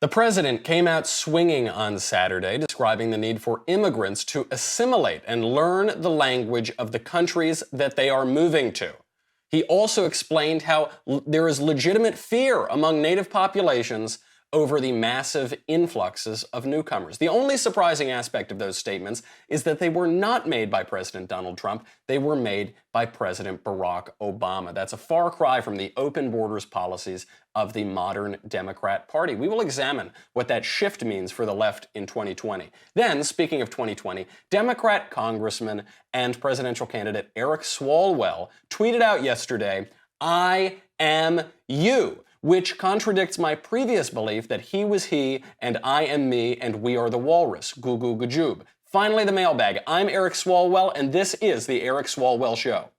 The president came out swinging on Saturday, describing the need for immigrants to assimilate and learn the language of the countries that they are moving to. He also explained how there is legitimate fear among native populations over the massive influxes of newcomers. The only surprising aspect of those statements is that they were not made by President Donald Trump. They were made by President Barack Obama. That's a far cry from the open borders policies of the modern Democrat Party. We will examine what that shift means for the left in 2020. Then, speaking of 2020, Democrat Congressman and presidential candidate Eric Swalwell tweeted out yesterday, "I am you," which contradicts my previous belief that he was he and I am me and we are the walrus. Goo goo gajoob. Finally, the mailbag. I'm Eric Swalwell, and this is the Eric Swalwell Show.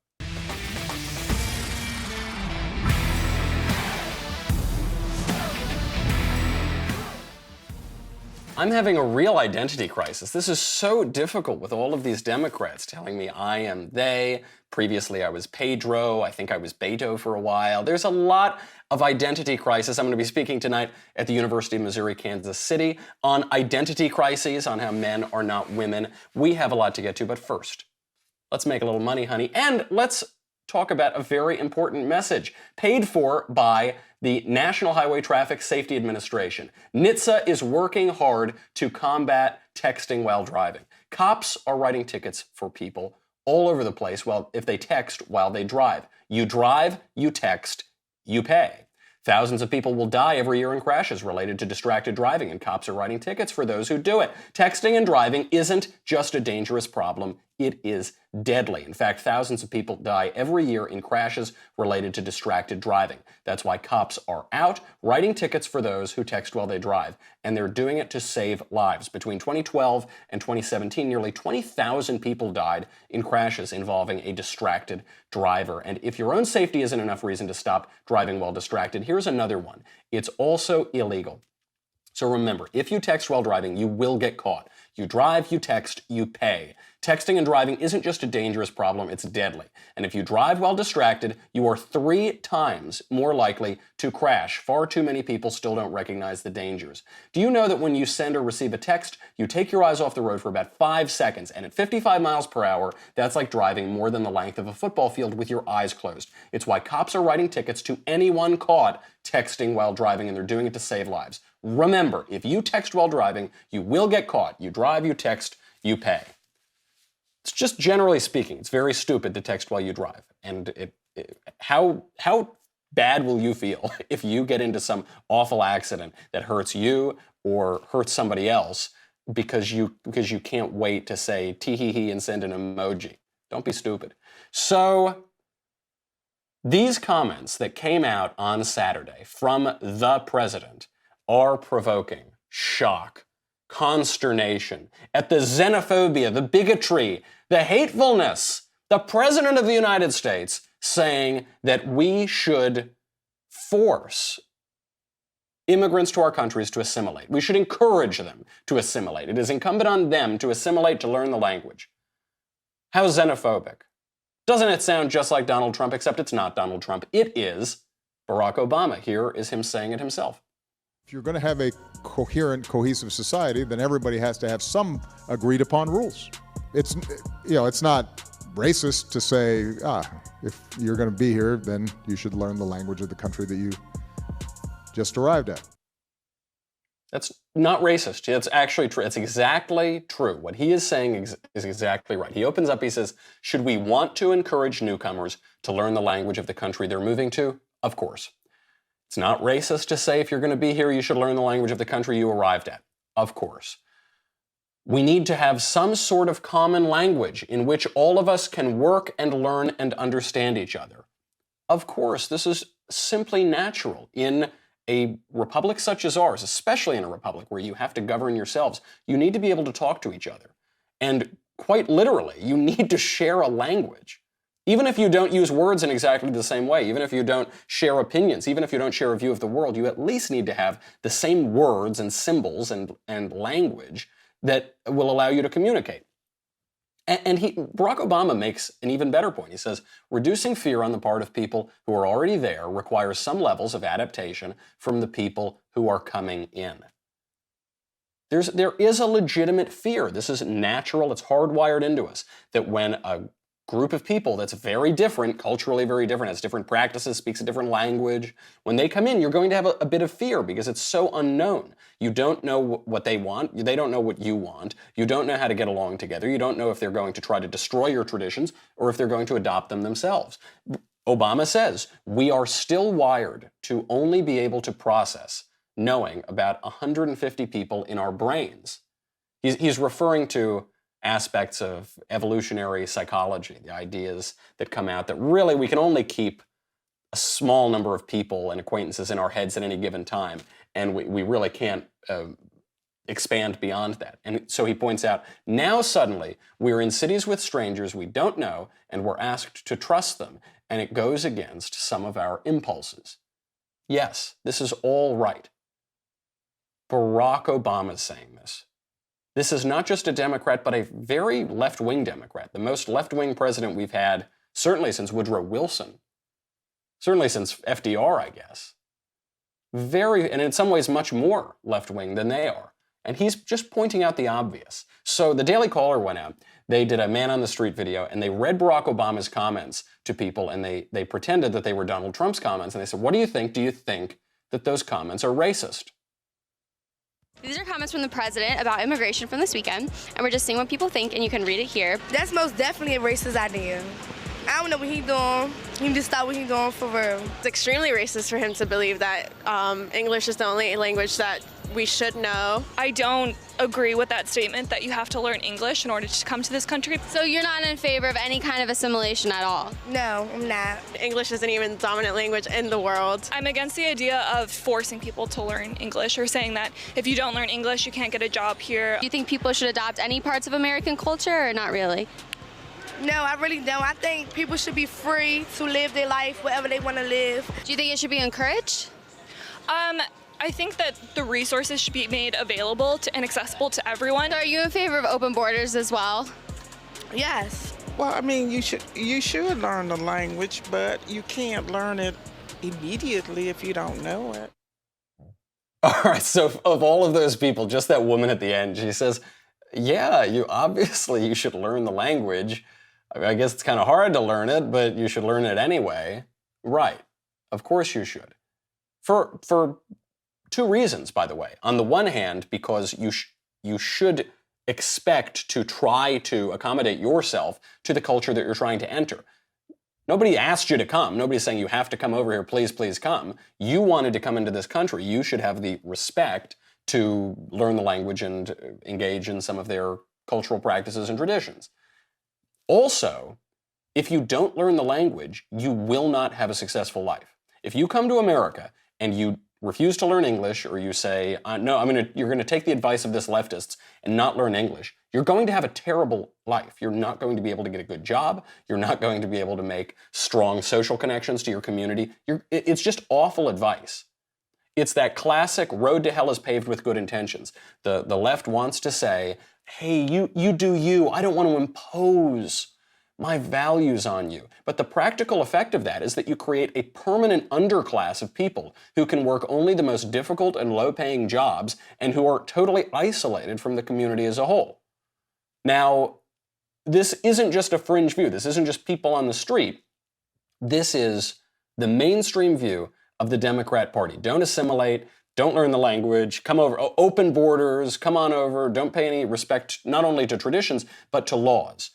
I'm having a real identity crisis. This is so difficult with all of these Democrats telling me I am they. Previously, I was Pedro. I think I was Beto for a while. There's a lot of identity crisis. I'm going to be speaking tonight at the University of Missouri, Kansas City on identity crises, on how men are not women. We have a lot to get to, but first, let's make a little money, honey, and let's talk about a very important message paid for by the National Highway Traffic Safety Administration. NHTSA is working hard to combat texting while driving. Cops are writing tickets for people all over the place, well, if they text while they drive. You drive, you text, you pay. Thousands of people will die every year in crashes related to distracted driving, and cops are writing tickets for those who do it. Texting and driving isn't just a dangerous problem, it is deadly. In fact, thousands of people die every year in crashes related to distracted driving. That's why cops are out writing tickets for those who text while they drive, and they're doing it to save lives. Between 2012 and 2017, nearly 20,000 people died in crashes involving a distracted driver. And if your own safety isn't enough reason to stop driving while distracted, here's another one. It's also illegal. So remember, if you text while driving, you will get caught. You drive, you text, you pay. Texting and driving isn't just a dangerous problem, it's deadly. And if you drive while distracted, you are 3 times more likely to crash. Far too many people still don't recognize the dangers. Do you know that when you send or receive a text, you take your eyes off the road for about 5 seconds, and at 55 miles per hour, that's like driving more than the length of a football field with your eyes closed. It's why cops are writing tickets to anyone caught texting while driving, and they're doing it to save lives. Remember, if you text while driving, you will get caught. You drive, you text, you pay. It's just generally speaking, it's very stupid to text while you drive. And how bad will you feel if you get into some awful accident that hurts you or hurts somebody else because you can't wait to say tee-hee-hee and send an emoji? Don't be stupid. So these comments that came out on Saturday from the president are provoking shock, consternation at the xenophobia, the bigotry, the hatefulness. The President of the United States saying that we should force immigrants to our countries to assimilate. We should encourage them to assimilate. It is incumbent on them to assimilate, to learn the language. How xenophobic. Doesn't it sound just like Donald Trump, except it's not Donald Trump. It is Barack Obama. Here is him saying it himself. If you're going to have a coherent, cohesive society, then everybody has to have some agreed upon rules. It's not racist to say, if you're going to be here, then you should learn the language of the country that you just arrived at. That's not racist. That's actually true. It's exactly true. What he is saying is exactly right. He opens up, he says, should we want to encourage newcomers to learn the language of the country they're moving to? Of course. It's not racist to say if you're going to be here, you should learn the language of the country you arrived at. Of course. We need to have some sort of common language in which all of us can work and learn and understand each other. Of course, this is simply natural in a republic such as ours, especially in a republic where you have to govern yourselves. You need to be able to talk to each other. And quite literally, you need to share a language. Even if you don't use words in exactly the same way, even if you don't share opinions, even if you don't share a view of the world, you at least need to have the same words and symbols and language that will allow you to communicate. And Barack Obama makes an even better point. He says, reducing fear on the part of people who are already there requires some levels of adaptation from the people who are coming in. There is a legitimate fear. This is natural. It's hardwired into us that when a group of people that's very different, culturally very different, has different practices, speaks a different language, when they come in, you're going to have a bit of fear because it's so unknown. You don't know what they want. They don't know what you want. You don't know how to get along together. You don't know if they're going to try to destroy your traditions or if they're going to adopt them themselves. Obama says we are still wired to only be able to process knowing about 150 people in our brains. He's referring to aspects of evolutionary psychology, the ideas that come out that really we can only keep a small number of people and acquaintances in our heads at any given time, and we really can't expand beyond that. And so he points out, now suddenly we're in cities with strangers we don't know, and we're asked to trust them, and it goes against some of our impulses. Yes, this is all right. Barack Obama's saying this. This is not just a Democrat, but a very left-wing Democrat, the most left-wing president we've had, certainly since Woodrow Wilson, certainly since FDR, I guess. And in some ways much more left-wing than they are. And he's just pointing out the obvious. So the Daily Caller went out, they did a man-on-the-street video, and they read Barack Obama's comments to people, and they pretended that they were Donald Trump's comments, and they said, what do you think? Do you think that those comments are racist? These are comments from the president about immigration from this weekend, and we're just seeing what people think, and you can read it here. That's most definitely a racist idea. I don't know what he's doing. He just stop what he's doing for real. It's extremely racist for him to believe that English is the only language that we should know. I don't agree with that statement that you have to learn English in order to come to this country. So you're not in favor of any kind of assimilation at all? No, I'm not. English isn't even the dominant language in the world. I'm against the idea of forcing people to learn English or saying that if you don't learn English, you can't get a job here. Do you think people should adopt any parts of American culture or not really? No, I really don't. I think people should be free to live their life wherever they want to live. Do you think it should be encouraged? I think that the resources should be made available and accessible to everyone. So are you in favor of open borders as well? Yes. Well, I mean, you should learn the language, but you can't learn it immediately if you don't know it. All right, so of all of those people, just that woman at the end, she says, yeah, you should learn the language. I guess it's kind of hard to learn it, but you should learn it anyway. Right. Of course you should. For two reasons, by the way. On the one hand, because you should expect to try to accommodate yourself to the culture that you're trying to enter. Nobody asked you to come. Nobody's saying you have to come over here, please, please come. You wanted to come into this country. You should have the respect to learn the language and engage in some of their cultural practices and traditions. Also, if you don't learn the language, you will not have a successful life. If you come to America and you refuse to learn English, or you say, no, you're going to take the advice of this leftists and not learn English, you're going to have a terrible life. You're not going to be able to get a good job. You're not going to be able to make strong social connections to your community. It's just awful advice. It's that classic road to hell is paved with good intentions. The left wants to say, hey, you do you. I don't want to impose my values on you. But the practical effect of that is that you create a permanent underclass of people who can work only the most difficult and low-paying jobs and who are totally isolated from the community as a whole. Now, this isn't just a fringe view. This isn't just people on the street. This is the mainstream view of the Democrat Party. Don't assimilate, don't learn the language, come over, open borders, come on over, don't pay any respect not only to traditions, but to laws.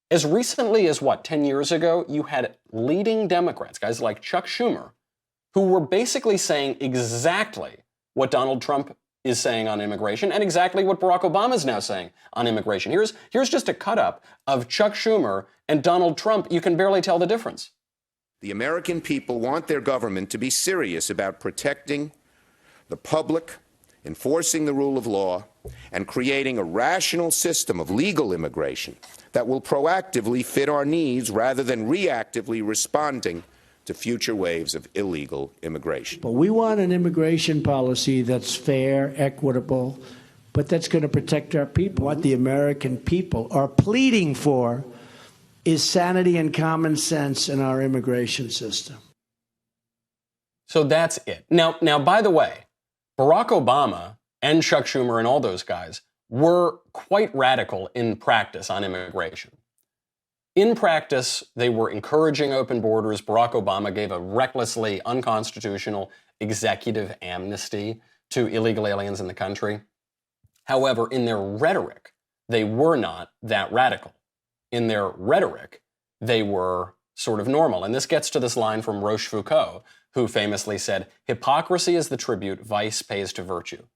As recently as, 10 years ago, you had leading Democrats, guys like Chuck Schumer, who were basically saying exactly what Donald Trump is saying on immigration and exactly what Barack Obama is now saying on immigration. Here's just a cut-up of Chuck Schumer and Donald Trump. You can barely tell the difference. The American people want their government to be serious about protecting the public, enforcing the rule of law, and creating a rational system of legal immigration that will proactively fit our needs rather than reactively responding to future waves of illegal immigration. But we want an immigration policy that's fair, equitable, but that's going to protect our people. What the American people are pleading for is sanity and common sense in our immigration system. So that's it. Now, by the way, Barack Obama and Chuck Schumer and all those guys were quite radical in practice on immigration. In practice, they were encouraging open borders. Barack Obama gave a recklessly unconstitutional executive amnesty to illegal aliens in the country. However, in their rhetoric, they were not that radical. In their rhetoric, they were sort of normal. And this gets to this line from Rochefoucauld, who famously said, "Hypocrisy is the tribute vice pays to virtue."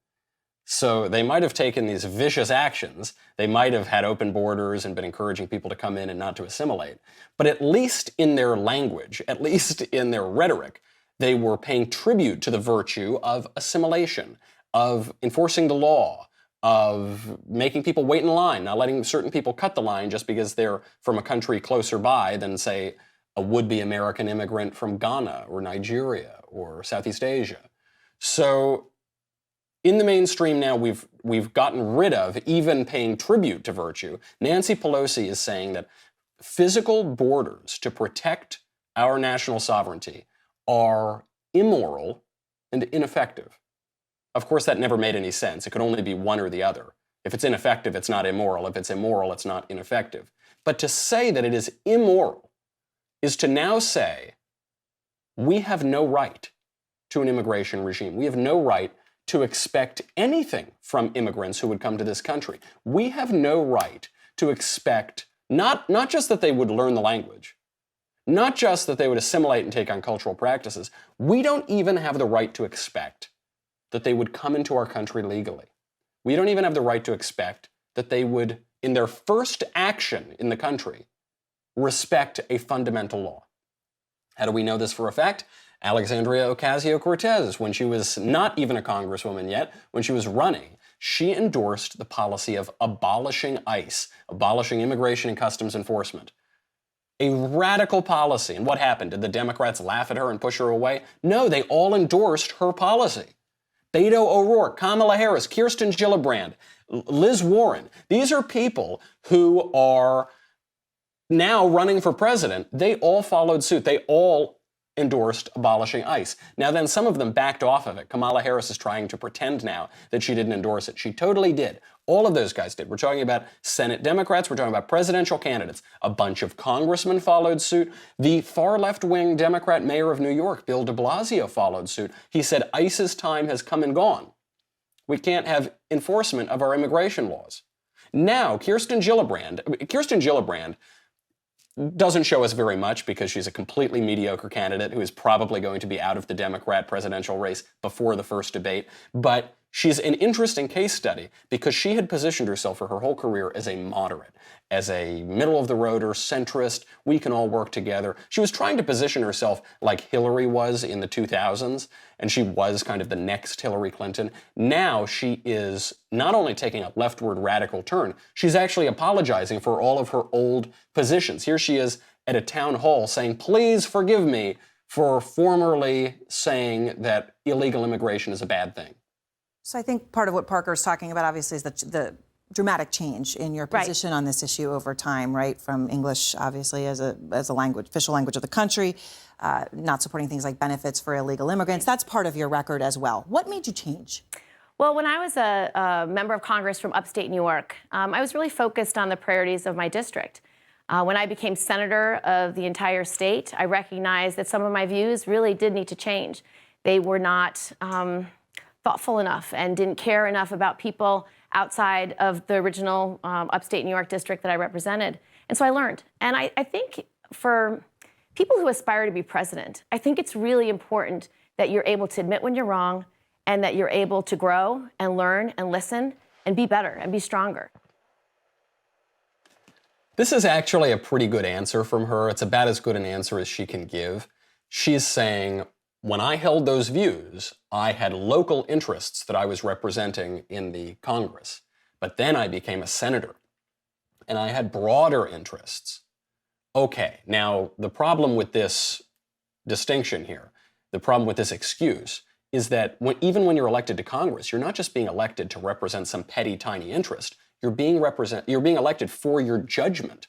So they might have taken these vicious actions. They might have had open borders and been encouraging people to come in and not to assimilate. But at least in their language, at least in their rhetoric, they were paying tribute to the virtue of assimilation, of enforcing the law, of making people wait in line, not letting certain people cut the line just because they're from a country closer by than, say, a would-be American immigrant from Ghana or Nigeria or Southeast Asia. So in the mainstream now, we've gotten rid of even paying tribute to virtue. Nancy Pelosi is saying that physical borders to protect our national sovereignty are immoral and ineffective. Of course, that never made any sense. It could only be one or the other. If it's ineffective, it's not immoral. If it's immoral, it's not ineffective. But to say that it is immoral is to now say we have no right to an immigration regime. We have no right to expect anything from immigrants who would come to this country. We have no right to expect not just that they would learn the language, not just that they would assimilate and take on cultural practices. We don't even have the right to expect that they would come into our country legally. We don't even have the right to expect that they would, in their first action in the country, respect a fundamental law. How do we know this for a fact? Alexandria Ocasio-Cortez, when she was not even a congresswoman yet, when she was running, she endorsed the policy of abolishing ICE, abolishing Immigration and Customs Enforcement. A radical policy. And what happened? Did the Democrats laugh at her and push her away? No, they all endorsed her policy. Beto O'Rourke, Kamala Harris, Kirsten Gillibrand, Liz Warren. These are people who are now running for president. They all followed suit. They all endorsed abolishing ICE. Now then, some of them backed off of it. Kamala Harris is trying to pretend now that she didn't endorse it. She totally did. All of those guys did. We're talking about Senate Democrats. We're talking about presidential candidates. A bunch of congressmen followed suit. The far left-wing Democrat mayor of New York, Bill de Blasio, followed suit. He said, ICE's time has come and gone. We can't have enforcement of our immigration laws. Now, Kirsten Gillibrand doesn't show us very much because she's a completely mediocre candidate who is probably going to be out of the Democrat presidential race before the first debate. But she's an interesting case study because she had positioned herself for her whole career as a moderate, as a middle-of-the-roader, centrist, we can all work together. She was trying to position herself like Hillary was in the 2000s, and she was kind of the next Hillary Clinton. Now she is not only taking a leftward radical turn, she's actually apologizing for all of her old positions. Here she is at a town hall saying, please forgive me for formerly saying that illegal immigration is a bad thing. So I think part of what Parker's talking about, obviously, is the dramatic change in your position on this issue over time, right? From English, obviously, as a language, official language of the country, not supporting things like benefits for illegal immigrants. That's part of your record as well. What made you change? Well, when I was a member of Congress from upstate New York, I was really focused on the priorities of my district. When I became senator of the entire state, I recognized that some of my views really did need to change. They were not thoughtful enough and didn't care enough about people outside of the original upstate New York district that I represented. And so I learned. And I think for people who aspire to be president, I think it's really important that you're able to admit when you're wrong and that you're able to grow and learn and listen and be better and be stronger. This is actually a pretty good answer from her. It's about as good an answer as she can give. She's saying, when I held those views, I had local interests that I was representing in the Congress. But then I became a senator, and I had broader interests. Okay, now the problem with this distinction here, the problem with this excuse, is that even when you're elected to Congress, you're not just being elected to represent some petty, tiny interest. You're being elected for your judgment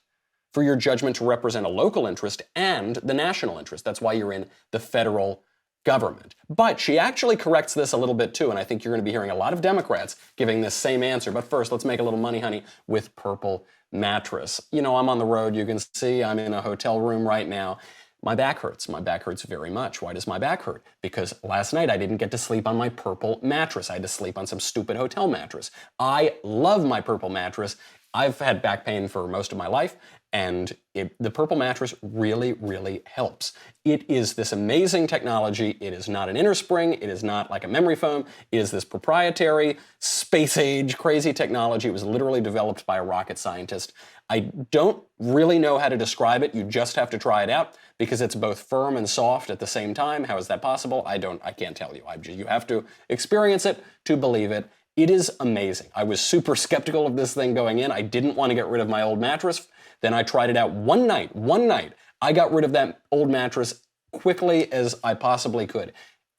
to represent a local interest and the national interest. That's why you're in the federal government. But she actually corrects this a little bit too, and I think you're going to be hearing a lot of Democrats giving this same answer. But first, let's make a little money, honey, with Purple Mattress. You know, I'm on the road. You can see I'm in a hotel room right now. My back hurts. My back hurts very much. Why does my back hurt? Because last night I didn't get to sleep on my Purple mattress. I had to sleep on some stupid hotel mattress. I love my Purple mattress. I've had back pain for most of my life, and the Purple mattress really, really helps. It is this amazing technology. It is not an inner spring. It is not like a memory foam. It is this proprietary, space-age, crazy technology. It was literally developed by a rocket scientist. I don't really know how to describe it. You just have to try it out because it's both firm and soft at the same time. How is that possible? I can't tell you. You have to experience it to believe it. It is amazing. I was super skeptical of this thing going in. I didn't want to get rid of my old mattress. Then I tried it out one night. I got rid of that old mattress quickly as I possibly could.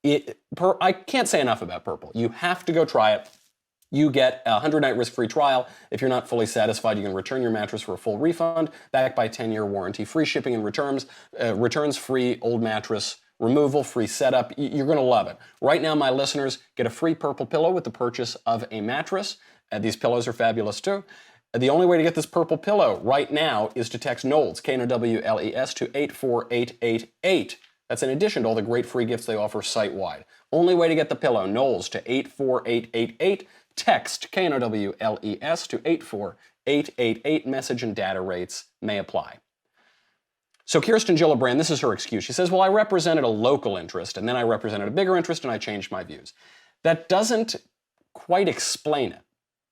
I can't say enough about Purple. You have to go try it. You get a 100-night risk-free trial. If you're not fully satisfied, you can return your mattress for a full refund, backed by a 10-year warranty, free shipping and returns free old mattress removal, free setup. You're going to love it. Right now, my listeners get a free Purple pillow with the purchase of a mattress. These pillows are fabulous too. The only way to get this Purple pillow right now is to text Knowles, Knowles, to 84888. That's in addition to all the great free gifts they offer site-wide. Only way to get the pillow, Knowles, to 84888. Text Knowles to 84888. Message and data rates may apply. So Kirsten Gillibrand, this is her excuse. She says, well, I represented a local interest, and then I represented a bigger interest, and I changed my views. That doesn't quite explain it.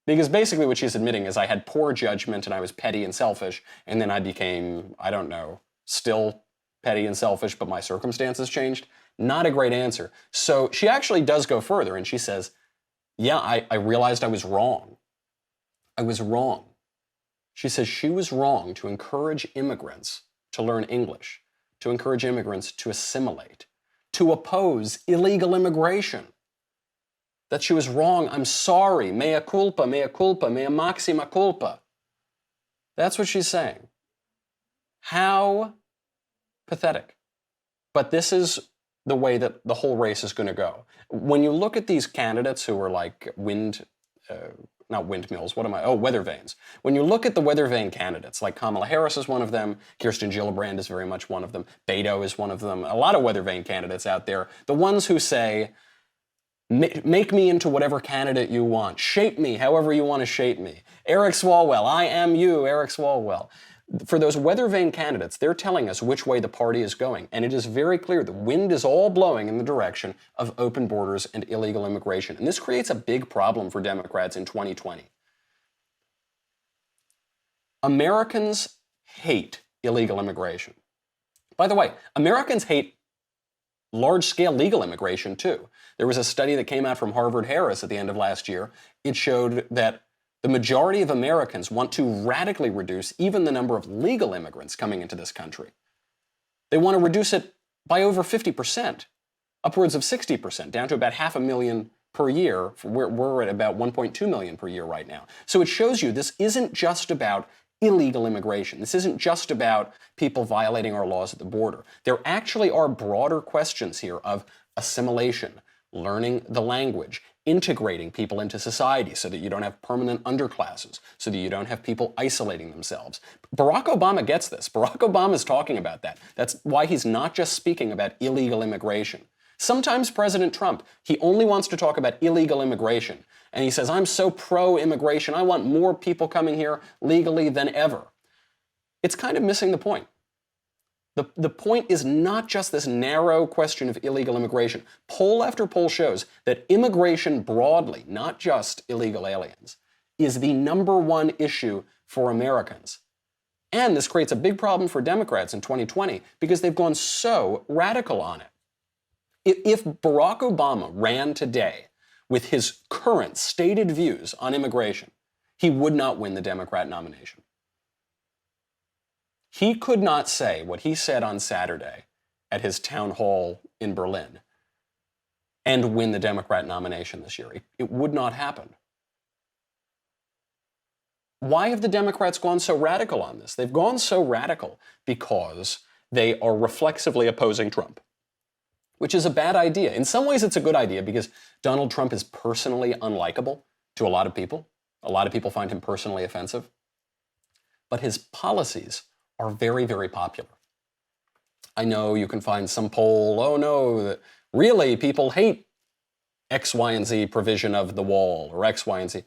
Because basically what she's admitting is I had poor judgment, and I was petty and selfish, and then I became, I don't know, still petty and selfish, but my circumstances changed. Not a great answer. So she actually does go further, and she says, yeah, I realized I was wrong. I was wrong. She says she was wrong to encourage immigrants to learn English, to encourage immigrants to assimilate, to oppose illegal immigration. That she was wrong. I'm sorry. Mea culpa, mea maxima culpa. That's what she's saying. How pathetic. But this is the way that the whole race is going to go. When you look at these candidates who are like weather vanes. When you look at the weather vane candidates, like Kamala Harris is one of them, Kirsten Gillibrand is very much one of them, Beto is one of them, a lot of weather vane candidates out there, the ones who say, make me into whatever candidate you want, shape me however you want to shape me. Eric Swalwell, I am you, Eric Swalwell. For those weather vane candidates, they're telling us which way the party is going, and it is very clear the wind is all blowing in the direction of open borders and illegal immigration. And this creates a big problem for Democrats in 2020. Americans hate illegal immigration. By the way, Americans hate large-scale legal immigration too. There was a study that came out from Harvard-Harris at the end of last year. It showed that the majority of Americans want to radically reduce even the number of legal immigrants coming into this country. They want to reduce it by over 50%, upwards of 60%, down to about 500,000 per year. We're at about 1.2 million per year right now. So it shows you this isn't just about illegal immigration. This isn't just about people violating our laws at the border. There actually are broader questions here of assimilation, learning the language, integrating people into society so that you don't have permanent underclasses, so that you don't have people isolating themselves. Barack Obama gets this. Barack Obama is talking about that. That's why he's not just speaking about illegal immigration. Sometimes President Trump, he only wants to talk about illegal immigration. And he says, I'm so pro-immigration. I want more people coming here legally than ever. It's kind of missing the point. The point is not just this narrow question of illegal immigration. Poll after poll shows that immigration broadly, not just illegal aliens, is the #1 issue for Americans. And this creates a big problem for Democrats in 2020 because they've gone so radical on it. If Barack Obama ran today with his current stated views on immigration, he would not win the Democrat nomination. He could not say what he said on Saturday at his town hall in Berlin and win the Democrat nomination this year. It would not happen. Why have the Democrats gone so radical on this? They've gone so radical because they are reflexively opposing Trump. which is a bad idea. In some ways, it's a good idea because Donald Trump is personally unlikable to a lot of people. A lot of people find him personally offensive. But his policies are very, very popular. I know you can find some poll, oh no, that really people hate X, Y, and Z provision of the wall or X, Y, and Z.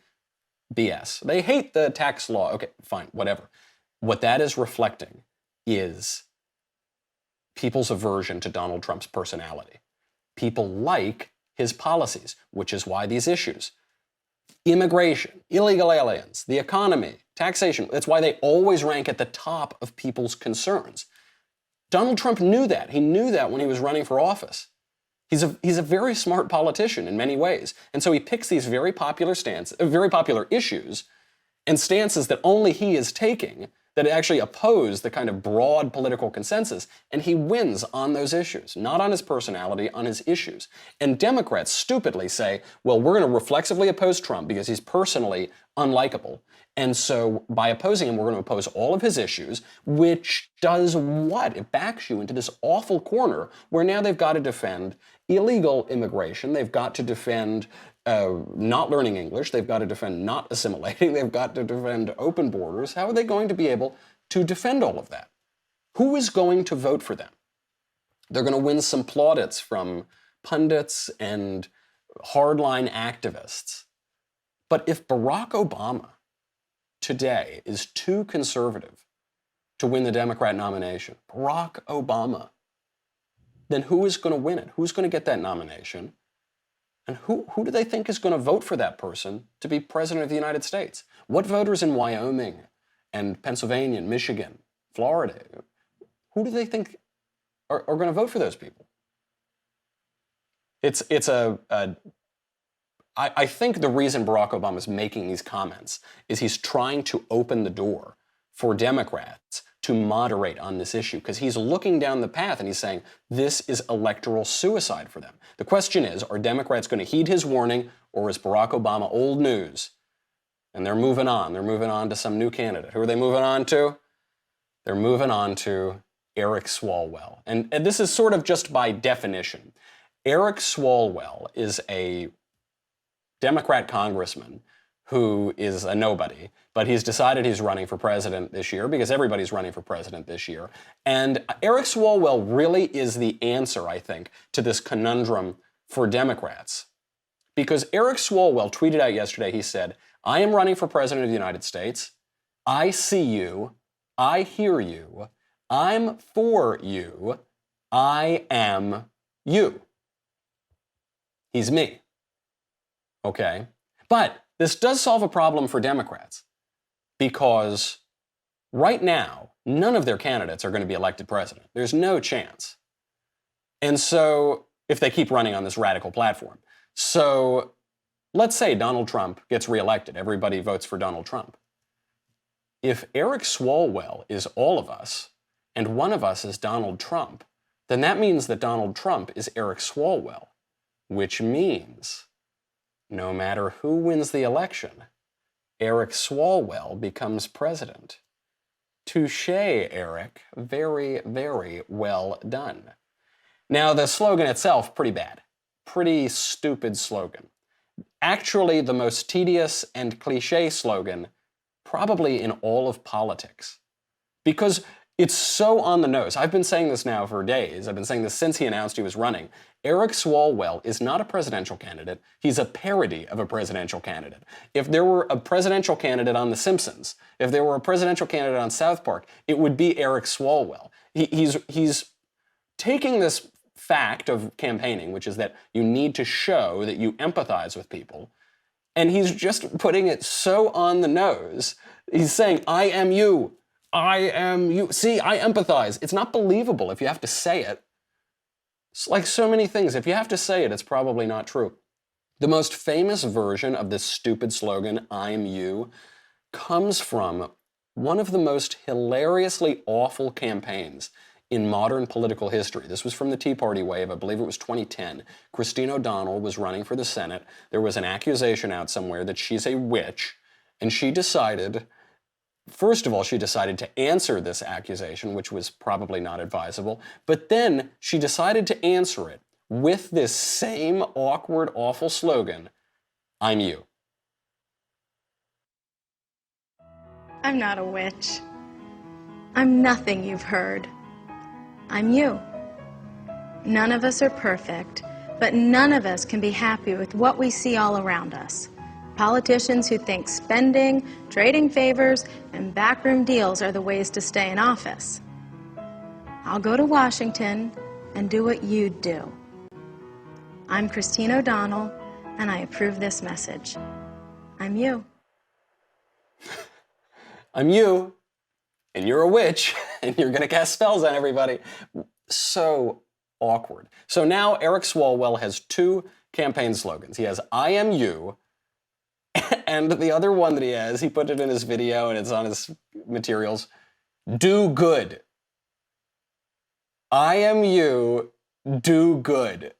BS. They hate the tax law. Okay, fine, whatever. What that is reflecting is people's aversion to Donald Trump's personality. People like his policies, which is why these issues, immigration, illegal aliens, the economy, taxation, that's why they always rank at the top of people's concerns. Donald Trump knew that. He knew that when he was running for office. He's a very smart politician in many ways. And so he picks these very popular issues and stances that only he is taking that actually oppose the kind of broad political consensus, and he wins on those issues, not on his personality, on his issues. And Democrats stupidly say, well, we're going to reflexively oppose Trump because he's personally unlikable. And so by opposing him, we're going to oppose all of his issues, which does what? It backs you into this awful corner where now they've got to defend illegal immigration. They've got to defend not learning English. They've got to defend not assimilating. They've got to defend open borders. How are they going to be able to defend all of that? Who is going to vote for them? They're going to win some plaudits from pundits and hardline activists. But if Barack Obama today is too conservative to win the Democrat nomination, Barack Obama, then who is going to win it? Who's going to get that nomination? And who do they think is going to vote for that person to be president of the United States? What voters in Wyoming and Pennsylvania and Michigan, Florida, who do they think are going to vote for those people? I think the reason Barack Obama is making these comments is he's trying to open the door for Democrats to moderate on this issue, because he's looking down the path and he's saying this is electoral suicide for them. The question is, are Democrats going to heed his warning, or is Barack Obama old news? And they're moving on. They're moving on to some new candidate. Who are they moving on to? They're moving on to Eric Swalwell. And this is sort of just by definition. Eric Swalwell is a Democrat congressman who is a nobody, but he's decided he's running for president this year because everybody's running for president this year. And Eric Swalwell really is the answer, I think, to this conundrum for Democrats. Because Eric Swalwell tweeted out yesterday, he said, I am running for president of the United States. I see you. I hear you. I'm for you. I am you. He's me. Okay? But this does solve a problem for Democrats, because right now, none of their candidates are going to be elected president. There's no chance. And so, if they keep running on this radical platform. So, let's say Donald Trump gets reelected. Everybody votes for Donald Trump. If Eric Swalwell is all of us, and one of us is Donald Trump, then that means that Donald Trump is Eric Swalwell, which means no matter who wins the election, Eric Swalwell becomes president. Touché, Eric. Very, very well done. Now, the slogan itself, pretty bad. Pretty stupid slogan. Actually, the most tedious and cliché slogan probably in all of politics. Because it's so on the nose. I've been saying this now for days. I've been saying this since he announced he was running. Eric Swalwell is not a presidential candidate. He's a parody of a presidential candidate. If there were a presidential candidate on The Simpsons, if there were a presidential candidate on South Park, it would be Eric Swalwell. He's taking this fact of campaigning, which is that you need to show that you empathize with people, and he's just putting it so on the nose. He's saying, I am you. I am you. See, I empathize. It's not believable if you have to say it. It's like so many things. If you have to say it, it's probably not true. The most famous version of this stupid slogan, I'm you, comes from one of the most hilariously awful campaigns in modern political history. This was from the Tea Party wave. I believe it was 2010. Christine O'Donnell was running for the Senate. There was an accusation out somewhere that she's a witch, and she decided, first of all, she decided to answer this accusation, which was probably not advisable, but then she decided to answer it with this same awkward, awful slogan, I'm you. I'm not a witch. I'm nothing you've heard. I'm you. None of us are perfect, but none of us can be happy with what we see all around us. Politicians who think spending, trading favors, and backroom deals are the ways to stay in office. I'll go to Washington and do what you'd do. I'm Christine O'Donnell, and I approve this message. I'm you. I'm you, and you're a witch, and you're going to cast spells on everybody. So awkward. So now Eric Swalwell has two campaign slogans. He has I am you, and the other one that he has, he put it in his video and it's on his materials, do good. I am you, do good.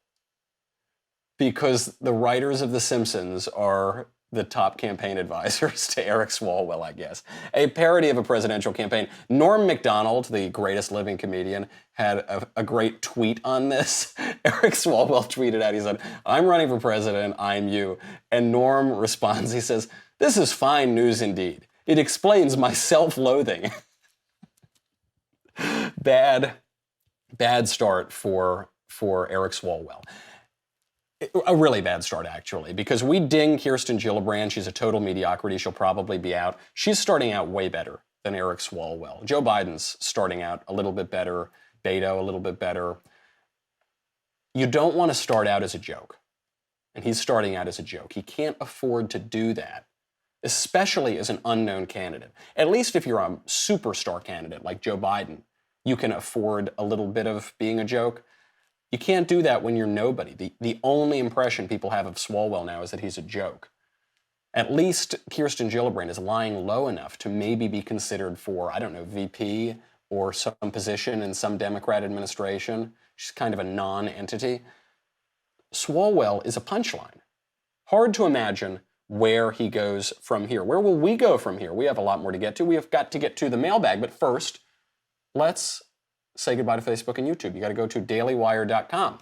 Because the writers of The Simpsons are the top campaign advisors to Eric Swalwell, I guess. A parody of a presidential campaign. Norm Macdonald, the greatest living comedian, had a great tweet on this. Eric Swalwell tweeted out, he said, I'm running for president, I'm you. And Norm responds, he says, this is fine news indeed. It explains my self-loathing. Bad start for Eric Swalwell. A really bad start, actually, because we ding Kirsten Gillibrand. She's a total mediocrity. She'll probably be out. She's starting out way better than Eric Swalwell. Joe Biden's starting out a little bit better. Beto a little bit better. You don't want to start out as a joke. And he's starting out as a joke. He can't afford to do that, especially as an unknown candidate. At least if you're a superstar candidate like Joe Biden, you can afford a little bit of being a joke. You can't do that when you're nobody. The only impression people have of Swalwell now is that he's a joke. At least Kirsten Gillibrand is lying low enough to maybe be considered for, I don't know, VP or some position in some Democrat administration. She's kind of a non-entity. Swalwell is a punchline. Hard to imagine where he goes from here. Where will we go from here? We have a lot more to get to. We have got to get to the mailbag, but first, let's say goodbye to Facebook and YouTube. You got to go to DailyWire.com.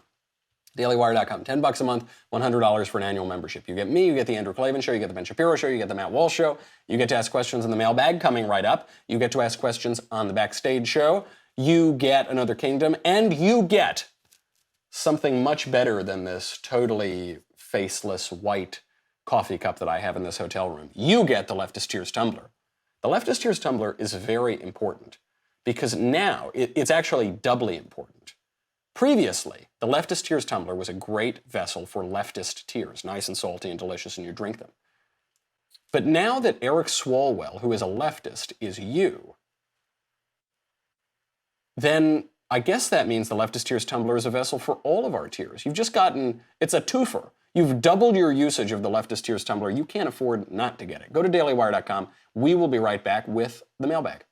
DailyWire.com. $10 a month, $100 for an annual membership. You get me, you get the Andrew Klavan Show, you get the Ben Shapiro Show, you get the Matt Walsh Show. You get to ask questions in the mailbag coming right up. You get to ask questions on the Backstage Show. You get Another Kingdom, and you get something much better than this totally faceless white coffee cup that I have in this hotel room. You get the Leftist Tears Tumbler. The Leftist Tears Tumbler is very important, because now it's actually doubly important. Previously, the Leftist Tears Tumbler was a great vessel for leftist tears, nice and salty and delicious, and you drink them. But now that Eric Swalwell, who is a leftist, is you, then I guess that means the Leftist Tears Tumbler is a vessel for all of our tears. You've just gotten, it's a twofer. You've doubled your usage of the Leftist Tears Tumbler. You can't afford not to get it. Go to DailyWire.com. We will be right back with the mailbag.